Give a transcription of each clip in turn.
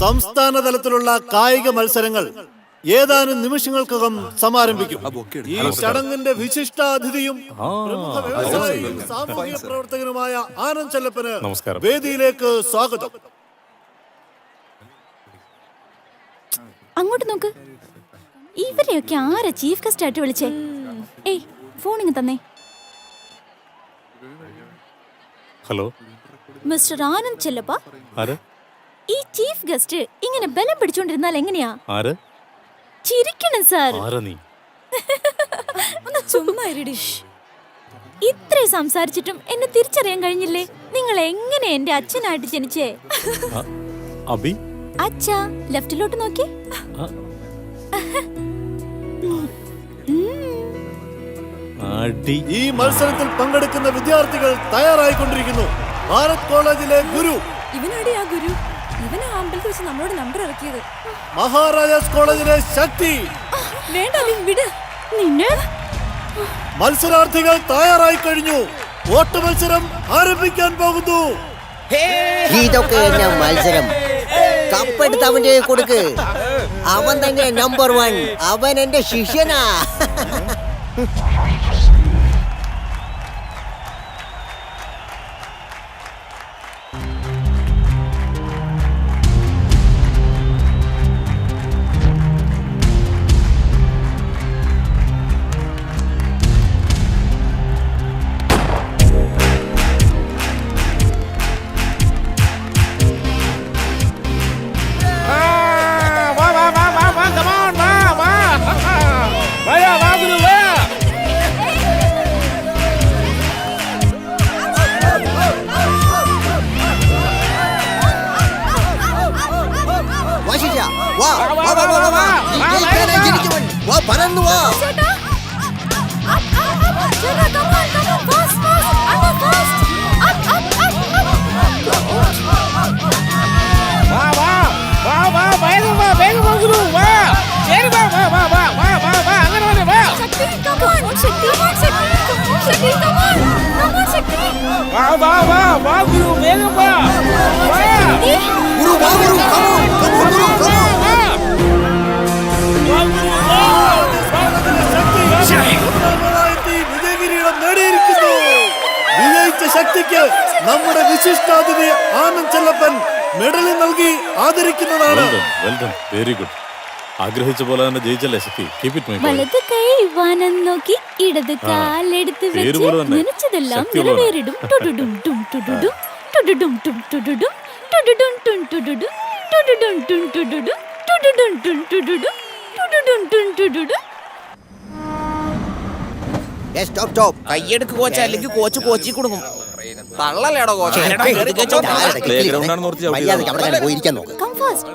സംസ്ഥാന തലത്തിലുള്ള കായിക മത്സരങ്ങൾ ഏതാനും നിമിഷങ്ങൾക്കകം സമാരംഭിക്കും. ഈ ചടങ്ങിന്റെ വിശിഷ്ടാതിഥിയും പ്രമുഖ വ്യവസായിയും സാമൂഹിക പ്രവർത്തകനുമായ ആനന്ദ് ചെല്ലപ്പന് വേദിയിലേക്ക് സ്വാഗതം. അങ്ങോട്ട് നോക്ക്. ഇവരെയൊക്കെ ആരാ ചീഫ് ഗസ്റ്റ് ആയിട്ട് വിളിച്ചേ? ഏയ്, ഫോണിങ് തന്നേ. ഹലോ മിസ്റ്റർ ആനന്ദ് ചെല്ലപ്പ, ആര്? ഈ ചീഫ് ഗസ്റ്റ് ഇങ്ങനെ ബലം പിടിച്ചോണ്ടിരുന്നാൽ എങ്ങനെയാ? ആര്? ചിരിക്കണം സാർ. ആരാ നീ? ഒന്ന് ചുമ്മാ ഇരിടി. ഇത്രയും സംസാരിച്ചിട്ടും എന്നെ തിരിച്ചറിയാൻ കഴിഞ്ഞില്ലേ? നിങ്ങൾ എങ്ങനെ എന്റെ അച്ഛനായിട്ട് ജനിച്ചേ? അബി അച്ഛാ, ലെഫ്റ്റിലോട്ട് നോക്കി. ഈ മത്സരത്തിൽ പങ്കെടുക്കുന്ന വിദ്യാർത്ഥികൾ തയ്യാറായിക്കൊണ്ടിരിക്കുന്നു. ഭാരത് കോളേജിലെ ഗുരു, ഇവനാടി ആ ഗുരു. ഇവനാ അമ്പലത്തിൽ വെച്ച് നമ്മളോട് നമ്പർ ഇറക്കിയത്. മഹാരാജാസ് കോളേജിലെ ശക്തി. വേണ്ട, നീ വിട്. നിന്നെ മത്സരാർത്ഥികൾ തയ്യാറായി കഴിഞ്ഞു. വോട്ട് മത്സരം ആരംഭിക്കാൻ പോകുന്നു. ഇതൊക്കെ എന്നാ മത്സരം? കപ്പെടുത്ത് അവന്റെ കൊടുക്ക്. അവൻ തന്നെ നമ്പർ 1. അവൻ എന്റെ ശിഷ്യനാ. വിജയിച്ച ശക്തിക്ക് നമ്മുടെ വിശിഷ്ടാതിഥി ആനന്ദ് ചെല്ലപ്പൻ മെഡൽ നൽകി ആദരിക്കുന്നതാണ്. Very good. ആഗ്രഹിച്ച പോലെ തന്നെ ജയിച്ചല്ലേ Shakti. Keep it my boy. വലത് കൈ വാനം നോക്കി ഇടത് കാലെടുത്ത് വെച്ച് നനച്ചതെല്ലാം നിറവേറിടും. ടുടുടും ടും ടുടുടും ടുടുടും ടും ടുടുടും ടുടുടും ടും ടുടുടും ടുടുടും ടും ടുടുടും ടുടുടും ടും ടുടുടും ടുടുടും ടും ടുടുടും. കയ്യെടുക്ക് കോച്ച, അല്ലെങ്കിൽ കോച്ച് കോച്ചി കൊടുക്കും. തള്ളലേടോ കോച്ച്. പോയിരിക്കാൻ നോക്ക്. Come fast.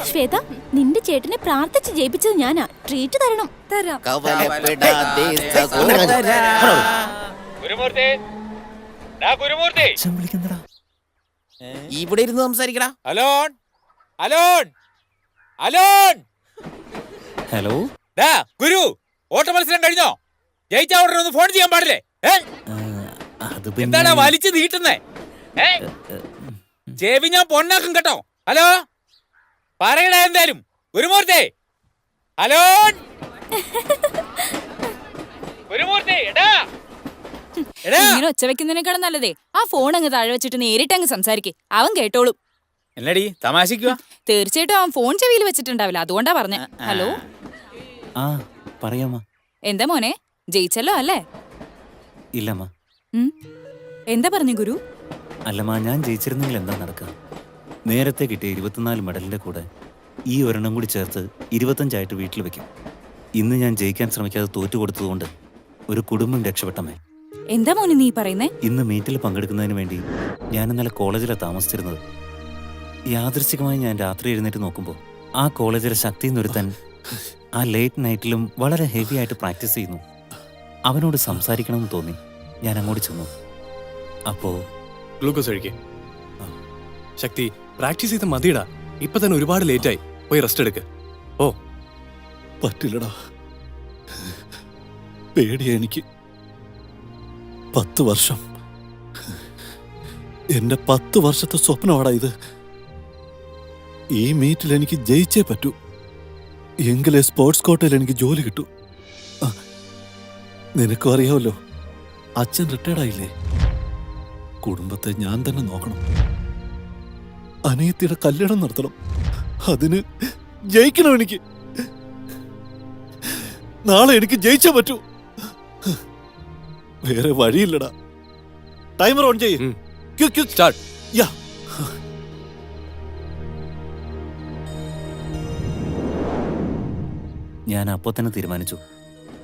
ശ്വേത, നിന്റെ ചേട്ടനെ പ്രാർത്ഥിച്ച് ജയിപ്പിച്ചത് ഞാനാ. ട്രീറ്റ് തരണം. തരാം. ഇവിടെ ഇരുന്ന് സംസാരിക്കടാ. Alone alone alone. ഹലോ ഗുരു, ഓട്ട മത്സരം കഴിഞ്ഞോ? ജയിച്ച ഉടനെ ഒന്ന് ഫോൺ ചെയ്യാൻ പാടില്ലേ? എന്താടാ വലിച്ചു നീട്ടുന്നേ? ചെവി ഞാൻ പൊന്നാക്കും കേട്ടോ. ഹലോ, പറയടാ എന്തായാലും. ഗുരുമൂർത്തി, അലോൺ, ഗുരുമൂർത്തി, എടാ ഇങ്ങനെ ഒച്ച വെക്കുന്നതിനേക്കാളും നല്ലതേ ആ ഫോൺ അങ്ങ് താഴെ വെച്ചിട്ട് നേരിട്ട് അങ്ങ് സംസാരിക്കേ. അവൻ കേട്ടോളും. എന്നടി തമാശിക്കുക? തീർച്ചയായിട്ടും അവൻ ഫോൺ ചെവിയിൽ വെച്ചിട്ടുണ്ടാവില്ല, അതുകൊണ്ടാ പറഞ്ഞേ. ഹലോ, പറയാമ. എന്താ മോനെ, ജയിച്ചല്ലോ അല്ലേ? ഇല്ലമ്മ. എന്താ പറഞ്ഞു ഗുരു? അല്ലമ്മ, ഞാൻ ജയിച്ചിരുന്നെങ്കിൽ എന്താ നടക്കുക? നേരത്തെ കിട്ടിയ 24 മെഡലിന്റെ കൂടെ ഈ ഒരെണ്ണം കൂടി ചേർത്ത് 25 വീട്ടിൽ വെക്കും. ഇന്ന് ഞാൻ ജയിക്കാൻ ശ്രമിക്കാതെ തോറ്റു കൊടുത്തതുകൊണ്ട് ഒരു കുടുംബം രക്ഷപ്പെട്ടമ്മേ. എന്താ മോനെ നീ പറയുന്നേ? ഇന്ന് മീറ്റിൽ പങ്കെടുക്കുന്നതിന് വേണ്ടി ഞാൻ ഇന്നലെ കോളേജിലാണ് താമസിച്ചിരുന്നത്. യാദൃശ്ചികമായി ഞാൻ രാത്രി എഴുന്നേറ്റ് നോക്കുമ്പോൾ ആ കോളേജിലെ ശക്തി എന്നൊരുത്തൻ ആ ലേറ്റ് നൈറ്റിലും വളരെ ഹെവി ആയിട്ട് പ്രാക്ടീസ് ചെയ്യുന്നു. അവനോട് സംസാരിക്കണമെന്ന് തോന്നി. ഞാൻ അങ്ങോട്ട് ചെന്നു. അപ്പോ ഗ്ലൂക്കോസ് കഴിക്കേ. ശക്തി, പ്രാക്ടീസ് ചെയ്ത് മതിയിടാ. ഇപ്പൊ തന്നെ ഒരുപാട് ലേറ്റായി. പോയി റെസ്റ്റ് എടുക്ക്. ഓ, പറ്റില്ലടാ, പേടിയ എനിക്ക്. 10 വർഷം എന്റെ 10 വർഷത്തെ സ്വപ്നമാടാ ഇത്. ഈ മീറ്റിൽ എനിക്ക് ജയിച്ചേ പറ്റൂ. എങ്കിലേ സ്പോർട്സ് കോട്ടയിൽ എനിക്ക് ജോലി കിട്ടൂ. നിനക്കും അറിയാമല്ലോ, അച്ഛൻ റിട്ടയർഡായില്ലേ. കുടുംബത്തെ ഞാൻ തന്നെ നോക്കണം. അനിയത്തിയുടെ കല്യാണം നടത്തണം. അതിന് ജയിക്കണം എനിക്ക്. നാളെ എനിക്ക് ജയിച്ചേ പറ്റൂ. വേറെ വഴിയില്ലടാ. ടൈമർ ഓൺ ചെയ്യ്. സ്റ്റാർട്ട്. യാ. ഞാൻ അപ്പോൾ തന്നെ തീരുമാനിച്ചു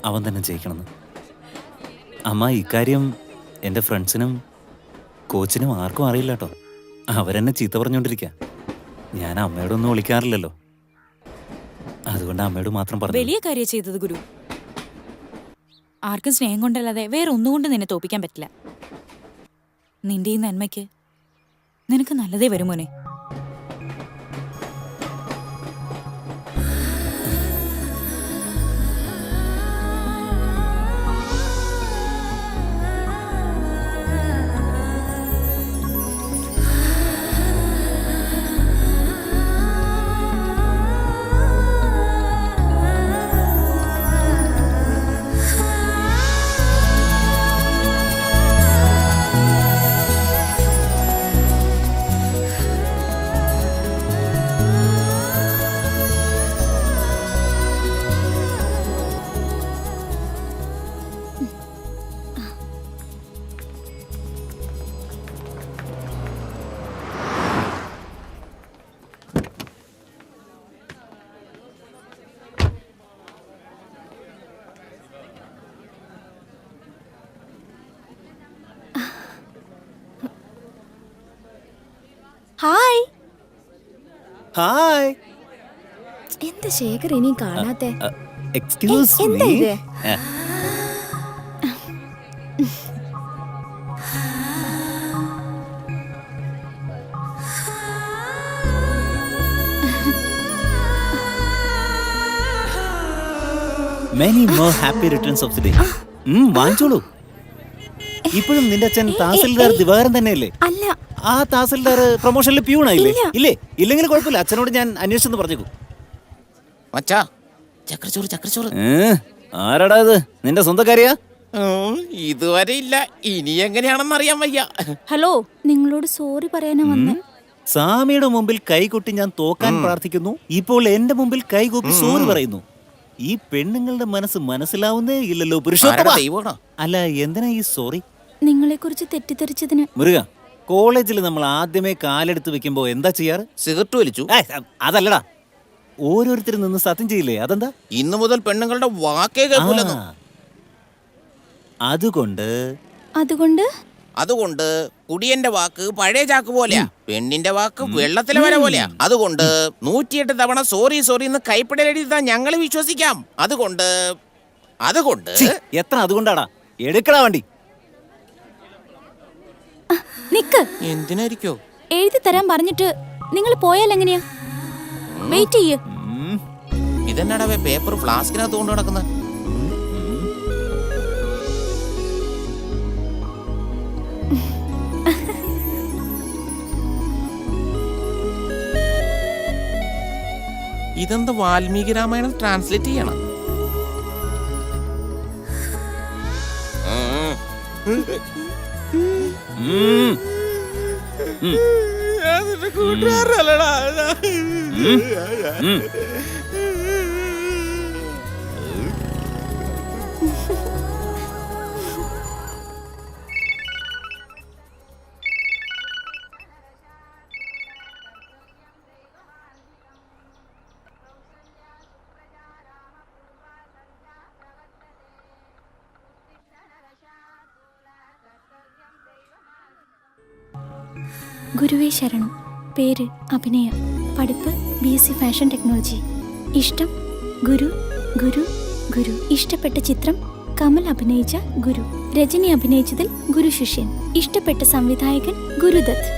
അവൻ തന്നെ ജയിക്കണമെന്ന്. അമ്മ, ഇക്കാര്യം എൻ്റെ ഫ്രണ്ട്സിനും കോച്ചിനും ആർക്കും അറിയില്ല കേട്ടോ. അവരെന്നെ ചീത്ത പറഞ്ഞുകൊണ്ടിരിക്കുക. ഞാൻ അമ്മയോടൊന്നും വിളിക്കാറില്ലല്ലോ, അതുകൊണ്ട് അമ്മയോട് മാത്രം പറഞ്ഞു. വലിയ കാര്യം ചെയ്തത് ഗുരു. ആർക്കും സ്നേഹം കൊണ്ടല്ലാതെ വേറെ ഒന്നുകൊണ്ട് നിന്നെ തോപ്പിക്കാൻ പറ്റില്ല. നിന്റെ ഈ നന്മയ്ക്ക് നിനക്ക് നല്ലതേ വരും മോനെ. ഹായ്. ഹായ്. എന്താ ശേഖർ ഇനിയും കാണാത്തെ? എക്സ്ക്യൂസ് എന്താ മീ. ഇത്? Many more happy returns of the day. വാങ്ങിച്ചോളൂ. ഇപ്പോഴും നിന്റെ അച്ഛൻ തഹസിൽദാർ ദിവാകരൻ തന്നെയല്ലേ? അല്ല. ആ തഹസിൽദാർ പ്രൊമോഷനിൽ പ്യൂണായില്ലേ? ഇല്ലേ? ഇല്ലെങ്കിൽ കുഴപ്പമില്ല, അച്ഛനോട് ഞാൻ അന്വേഷിച്ചെന്ന് പറഞ്ഞേക്കൂ. മച്ചാ, ചക്രച്ചോറ് ചക്രച്ചോറ്. ആരാടാ ഇത്? നിന്റെ സ്വന്തക്കാരിയാ? ഇതുവരെ ഇല്ല, ഇനി എങ്ങനെയാണെന്ന് അറിയാൻ വയ്യ. ഹലോ, നിങ്ങളോട് സോറി പറയാനാ വന്നേ. സ്വാമിയുടെ മുമ്പിൽ കൈകൊട്ടി ഞാൻ തോക്കാൻ പ്രാർത്ഥിക്കുന്നു. ഇപ്പോൾ എന്റെ മുമ്പിൽ കൈകൊട്ടി സോറി പറയുന്നു. ഈ പെണ്ണുങ്ങളുടെ മനസ്സ് മനസ്സിലാവുന്നേ ഇല്ലല്ലോ പുരുഷോത്തമ. അല്ല, എന്തിനാ ഈ സോറി? നിങ്ങളെ കുറിച്ച് തെറ്റിദ്ധരിച്ചതിന്. മുരുക, കോളേജിൽ നമ്മൾ ആദ്യമേ കാലെടുത്ത് വെക്കുമ്പോ എന്താ ചെയ്യാറ്? സിഗരറ്റ് വലിച്ചു. അതല്ലടാ, ഓരോരുത്തരും നിന്ന് സത്യം ചെയ്യില്ലേ? അതെന്താ? ഇന്നു മുതൽ പെണ്ണുങ്ങളുടെ വാക്കേ കേൾക്കൂലെന്ന്. അതുകൊണ്ട് കുടിയന്റെ വാക്ക് പഴയ ചാക്ക് പോലെയാ, പെണ്ണിന്റെ വാക്ക് വെള്ളത്തിലെ വര പോലെയാ. അതുകൊണ്ട് 108 തവണ സോറി സോറി എന്ന് കൈപ്പിടൽ എഴുതാ ഞങ്ങൾ വിശ്വസിക്കാം. അതുകൊണ്ട് എത്ര അതുകൊണ്ടാടാ? എടുക്കടാ വണ്ടി. നിക്ക്. എന്തിനായിരിക്കോ എഴുതി തരാൻ പറഞ്ഞിട്ട് നിങ്ങൾ പോയാൽ എങ്ങനെയാ? വെയിറ്റ് ചെയ്യ്. ഇതെന്നാടാ പേപ്പർ ഫ്ലാസ്കിനകത്ത് കൊണ്ട് നടക്കുന്നത്? ഇതെന്താ വാൽമീകി രാമായണം ട്രാൻസ്ലേറ്റ് ചെയ്യണം? കൂട്ടുകാരല്ലടാ. ഗുരുവേ ശരണം. പേര് അഭിനയ. പഠിപ്പ് BSc ഫാഷൻ ടെക്നോളജി. ഇഷ്ടം ഗുരു ഗുരു ഗുരു. ഇഷ്ടപ്പെട്ട ചിത്രം കമൽ അഭിനയിച്ച ഗുരു. രജനി അഭിനയിച്ചതിൽ ഗുരു ശിഷ്യൻ. ഇഷ്ടപ്പെട്ട സംവിധായകൻ ഗുരുദത്ത്.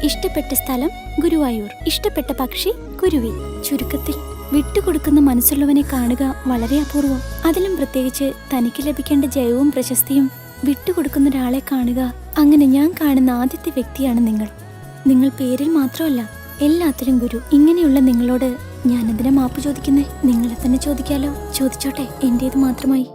ഇഷ്ടപ്പെട്ട സ്ഥലം ഗുരുവായൂർ. ഇഷ്ടപ്പെട്ട പക്ഷി കുരുവി. ചുരുക്കത്തിൽ വിട്ടുകൊടുക്കുന്ന മനസ്സുള്ളവനെ കാണുക വളരെ അപൂർവം. അതിലും പ്രത്യേകിച്ച് തനിക്ക് ലഭിക്കേണ്ട ജയവും പ്രശസ്തിയും വിട്ടുകൊടുക്കുന്ന ഒരാളെ കാണുക. അങ്ങനെ ഞാൻ കാണുന്ന ആദ്യത്തെ വ്യക്തിയാണ് നിങ്ങൾ. നിങ്ങൾ പേരിൽ മാത്രമല്ല എല്ലാത്തിലും ഗുരു. ഇങ്ങനെയുള്ള നിങ്ങളോട് ഞാൻ എന്തിനാ മാപ്പ് ചോദിക്കുന്നേ? നിങ്ങളെ തന്നെ ചോദിക്കാലോ. ചോദിച്ചോട്ടെ, എന്റേത് മാത്രമായി.